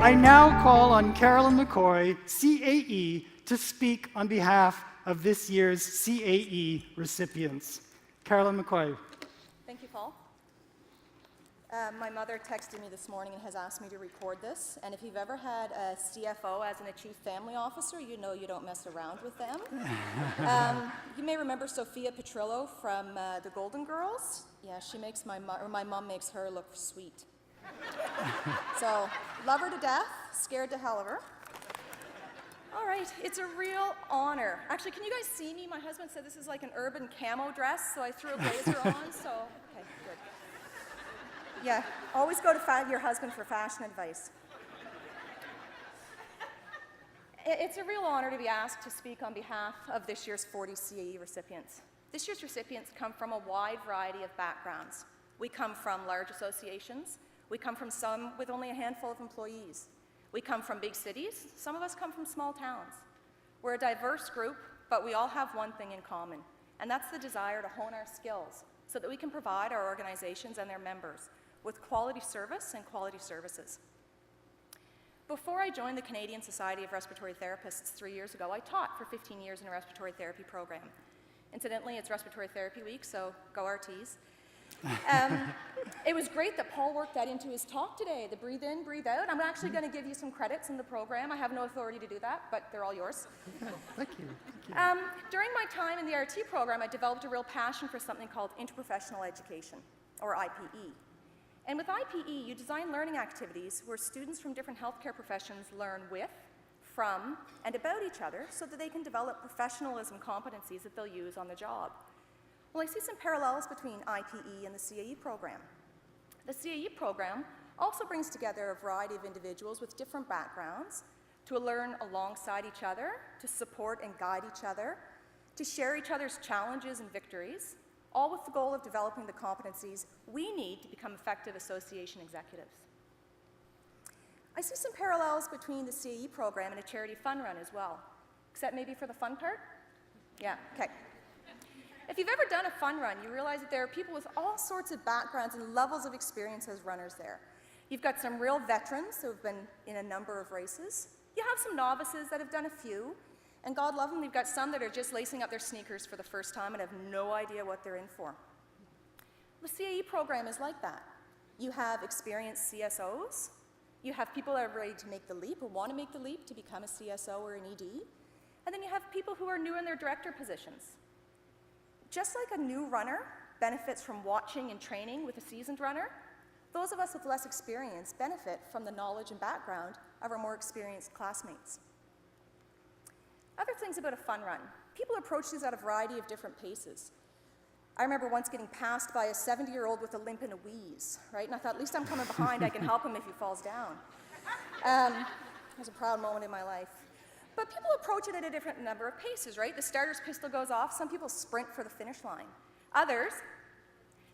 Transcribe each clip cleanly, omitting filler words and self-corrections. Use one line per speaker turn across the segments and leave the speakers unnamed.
I now call on Carolyn McCoy, CAE, to speak on behalf of this year's CAE recipients. Carolyn McCoy.
Thank you, Paul. My mother texted me this morning and has asked me to record this. And if you've ever had a CFO as in a chief family officer, you know you don't mess around with them. You may remember Sophia Petrillo from the Golden Girls. Yeah, she makes my mom makes her look sweet. So, love her to death, scared to hell of her. All right, it's a real honor. Actually, can you guys see me? My husband said this is like an urban camo dress, so I threw a blazer on, so, okay, good. Yeah, always go to your husband for fashion advice. It's a real honor to be asked to speak on behalf of this year's 40 CAE recipients. This year's recipients come from a wide variety of backgrounds. We come from large associations. We come from some with only a handful of employees. We come from big cities. Some of us come from small towns. We're a diverse group, but we all have one thing in common, and that's the desire to hone our skills so that we can provide our organizations and their members with quality service and quality services. Before I joined the Canadian Society of Respiratory Therapists 3 years ago, I taught for 15 years in a respiratory therapy program. Incidentally, it's Respiratory Therapy Week, so go RTs. It was great that Paul worked that into his talk today, the breathe in, breathe out. I'm actually going to give you some credits in the program. I have no authority to do that, but they're all yours.
Thank you. Thank you.
During my time in the RT program, I developed a real passion for something called interprofessional education, or IPE. And with IPE, you design learning activities where students from different healthcare professions learn with, from, and about each other so that they can develop professionalism competencies that they'll use on the job. Well, I see some parallels between IPE and the CAE program. The CAE program also brings together a variety of individuals with different backgrounds to learn alongside each other, to support and guide each other, to share each other's challenges and victories, all with the goal of developing the competencies we need to become effective association executives. I see some parallels between the CAE program and a charity fun run as well, except maybe for the fun part? Yeah, okay. If you've ever done a fun run, you realize that there are people with all sorts of backgrounds and levels of experience as runners there. You've got some real veterans who have been in a number of races. You have some novices that have done a few, and God love them, you've got some that are just lacing up their sneakers for the first time and have no idea what they're in for. The CAE program is like that. You have experienced CSOs, you have people that are ready to make the leap or want to make the leap to become a CSO or an ED, and then you have people who are new in their director positions. Just like a new runner benefits from watching and training with a seasoned runner, those of us with less experience benefit from the knowledge and background of our more experienced classmates. Other things about a fun run. People approach these at a variety of different paces. I remember once getting passed by a 70-year-old with a limp and a wheeze, right? And I thought, at least I'm coming behind, I can help him if he falls down. It was a proud moment in my life. But people approach it at a different number of paces, right? The starter's pistol goes off. Some people sprint for the finish line. Others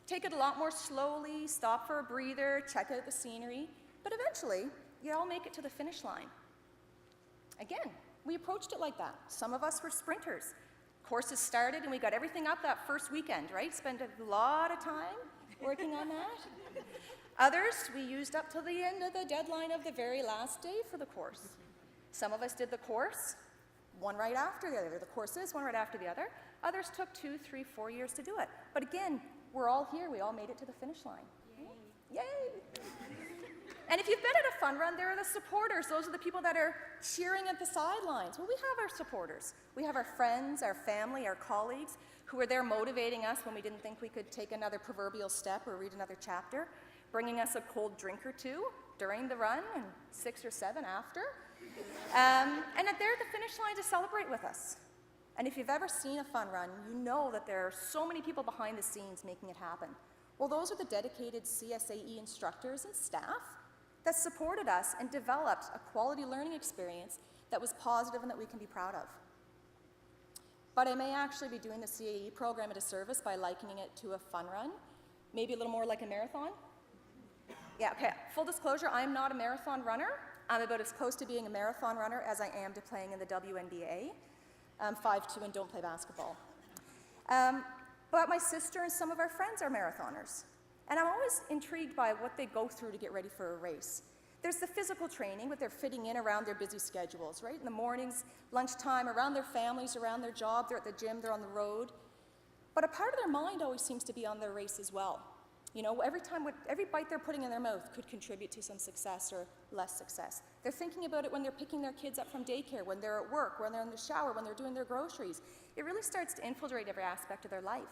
take it a lot more slowly, stop for a breather, check out the scenery. But eventually, you all make it to the finish line. Again, we approached it like that. Some of us were sprinters. Courses started and we got everything up that first weekend, right? Spent a lot of time working on that. Others, we used up till the end of the deadline of the very last day for the course. Some of us did the course, one right after the other. The courses, one right after the other. Others took 2, 3, 4 years to do it. But again, we're all here. We all made it to the finish line. Yay! Yay! And if you've been at a fun run, there are the supporters. Those are the people that are cheering at the sidelines. Well, we have our supporters. We have our friends, our family, our colleagues who are there motivating us when we didn't think we could take another proverbial step or read another chapter, bringing us a cold drink or two during the run and 6 or 7 after. And they're at the finish line to celebrate with us. And if you've ever seen a fun run, you know that there are so many people behind the scenes making it happen. Well, those are the dedicated CSAE instructors and staff that supported us and developed a quality learning experience that was positive and that we can be proud of. But I may actually be doing the CAE program a disservice by likening it to a fun run, maybe a little more like a marathon. Yeah, okay, full disclosure, I am not a marathon runner. I'm about as close to being a marathon runner as I am to playing in the WNBA. I'm 5'2" and don't play basketball. But my sister and some of our friends are marathoners. And I'm always intrigued by what they go through to get ready for a race. There's the physical training, what they're fitting in around their busy schedules, right? In the mornings, lunchtime, around their families, around their job, they're at the gym, they're on the road. But a part of their mind always seems to be on their race as well. You know, every bite they're putting in their mouth could contribute to some success or less success. They're thinking about it when they're picking their kids up from daycare, when they're at work, when they're in the shower, when they're doing their groceries. It really starts to infiltrate every aspect of their life.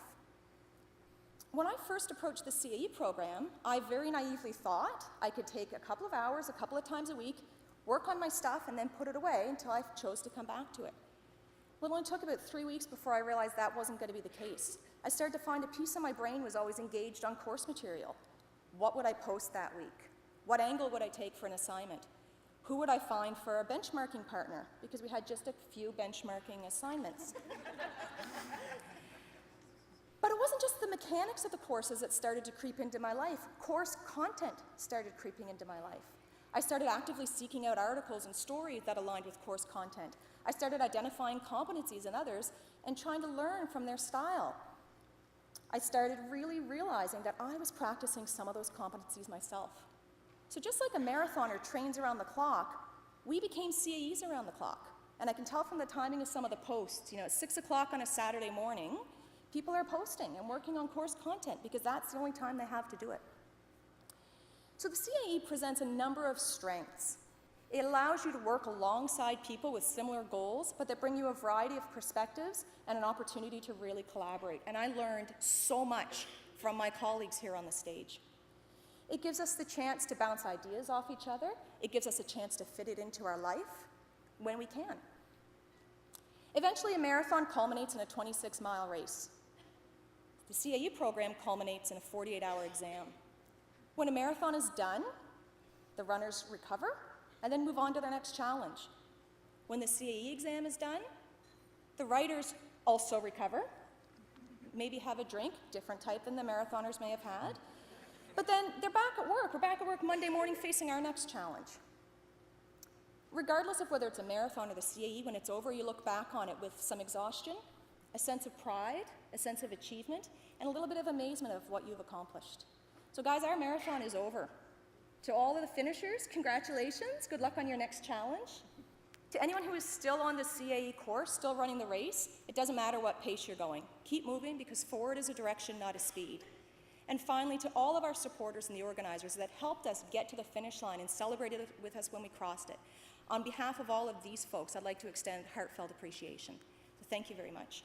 When I first approached the CAE program, I very naively thought I could take a couple of hours, a couple of times a week, work on my stuff, and then put it away until I chose to come back to it. Well, it only took about 3 weeks before I realized that wasn't going to be the case. I started to find a piece of my brain was always engaged on course material. What would I post that week? What angle would I take for an assignment? Who would I find for a benchmarking partner? Because we had just a few benchmarking assignments. But it wasn't just the mechanics of the courses that started to creep into my life. Course content started creeping into my life. I started actively seeking out articles and stories that aligned with course content. I started identifying competencies in others and trying to learn from their style. I started really realizing that I was practicing some of those competencies myself. So just like a marathoner trains around the clock, we became CAEs around the clock. And I can tell from the timing of some of the posts, you know, at 6 o'clock on a Saturday morning, people are posting and working on course content because that's the only time they have to do it. So the CAE presents a number of strengths. It allows you to work alongside people with similar goals, but that bring you a variety of perspectives and an opportunity to really collaborate. And I learned so much from my colleagues here on the stage. It gives us the chance to bounce ideas off each other. It gives us a chance to fit it into our life when we can. Eventually, a marathon culminates in a 26-mile race. The CAE program culminates in a 48-hour exam. When a marathon is done, the runners recover and then move on to their next challenge. When the CAE exam is done, the writers also recover, maybe have a drink, different type than the marathoners may have had, but then they're back at work. We're back at work Monday morning facing our next challenge. Regardless of whether it's a marathon or the CAE, when it's over, you look back on it with some exhaustion, a sense of pride, a sense of achievement, and a little bit of amazement of what you've accomplished. So guys, our marathon is over. To all of the finishers, congratulations. Good luck on your next challenge. To anyone who is still on the CAE course, still running the race, it doesn't matter what pace you're going. Keep moving because forward is a direction, not a speed. And finally, to all of our supporters and the organizers that helped us get to the finish line and celebrated with us when we crossed it. On behalf of all of these folks, I'd like to extend heartfelt appreciation. So thank you very much.